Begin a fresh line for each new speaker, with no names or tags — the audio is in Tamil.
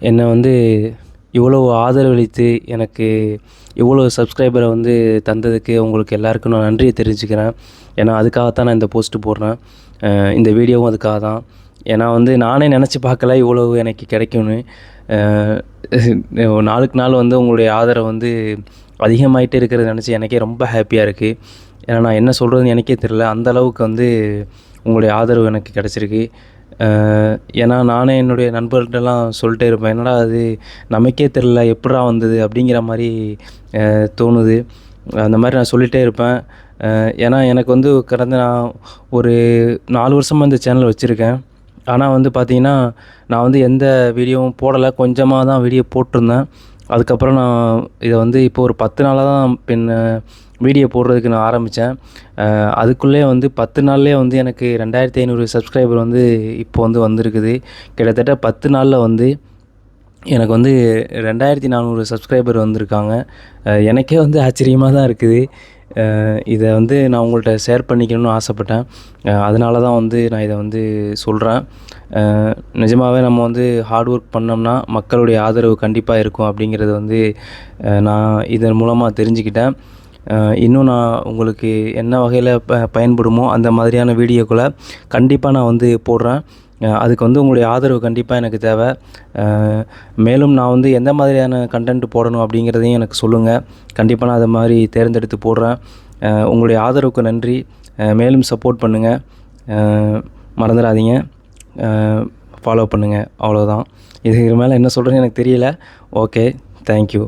என்னை வந்து இவ்வளோ ஆதரவளித்து எனக்கு இவ்வளோ சப்ஸ்கிரைபரை வந்து தந்ததுக்கு உங்களுக்கு எல்லாருக்கும் நான் நன்றியை தெரிவிச்சுக்கிறேன். ஏன்னா அதுக்காகத்தான் நான் இந்த போஸ்ட்டு போடுறேன். இந்த வீடியோவும் அதுக்காக தான். ஏன்னா வந்து நானே நினச்சி பார்க்கல இவ்வளவு எனக்கு கிடைக்கும்னு. நாளுக்கு நாள் வந்து உங்களுடைய ஆதரவு வந்து அதிகமாயிட்டே இருக்கிறத நினச்சி எனக்கே ரொம்ப ஹாப்பியாக இருக்குது. ஏன்னா நான் என்ன சொல்கிறதுன்னு எனக்கே தெரில. அந்த அளவுக்கு வந்து உங்களுடைய ஆதரவு எனக்கு கிடச்சிருக்கு. ஏன்னா நானே என்னுடைய நண்பர்கள்ட்டலாம் சொல்லிட்டே இருப்பேன், என்னடா அது நமக்கே தெரில எப்புட்றா வந்தது அப்படிங்கிற மாதிரி தோணுது. அந்த மாதிரி நான் சொல்லிகிட்டே இருப்பேன். ஏன்னா எனக்கு வந்து கடந்த நான் ஒரு 4 வருஷமாக இந்த சேனல் வச்சுருக்கேன். ஆனால் வந்து பார்த்திங்கன்னா, நான் வந்து எந்த வீடியோவும் போடலை. கொஞ்சமாக தான் வீடியோ போட்டிருந்தேன். அதுக்கப்புறம் நான் இதை வந்து இப்போ ஒரு 10 நாளாக தான் வீடியோ போடுறதுக்கு நான் ஆரம்பித்தேன். அதுக்குள்ளே வந்து 10 நாள்லேயே வந்து எனக்கு 2500 சப்ஸ்கிரைபர் வந்து இப்போ வந்து வந்திருக்குது. கிட்டத்தட்ட 10 நாளில் வந்து எனக்கு வந்து 2400 சப்ஸ்கிரைபர் வந்திருக்காங்க. எனக்கே வந்து ஆச்சரியமாக தான் இருக்குது. இதை வந்து நான் உங்கள்கிட்ட ஷேர் பண்ணிக்கணும்னு ஆசைப்பட்டேன். அதனால தான் வந்து நான் இதை வந்து சொல்கிறேன். நிஜமாகவே நம்ம வந்து ஹார்ட் ஒர்க் பண்ணோம்னா மக்களுடைய ஆதரவு கண்டிப்பாக இருக்கும் அப்படிங்கிறது வந்து நான் இதன் மூலமாக தெரிஞ்சுக்கிட்டேன். இன்னும் நான் உங்களுக்கு என்ன வகையில் பயன்படுமோ அந்த மாதிரியான வீடியோக்களை கண்டிப்பாக நான் வந்து போடுறேன். அதுக்கு வந்து உங்களுடைய ஆதரவு கண்டிப்பாக எனக்கு தேவை. மேலும் நான் வந்து எந்த மாதிரியான கண்டென்ட் போடணும் அப்படிங்கிறதையும் எனக்கு சொல்லுங்கள். கண்டிப்பாக நான் அதை மாதிரி தேர்ந்தெடுத்து போடுறேன். உங்களுடைய ஆதரவுக்கு நன்றி. மேலும் சப்போர்ட் பண்ணுங்கள். மறந்துடாதீங்க. ஃபாலோ பண்ணுங்கள். அவ்வளோதான். இதுக்கு மேலே என்ன சொல்கிறேன்னு எனக்கு தெரியல. ஓகே. தேங்க்யூ.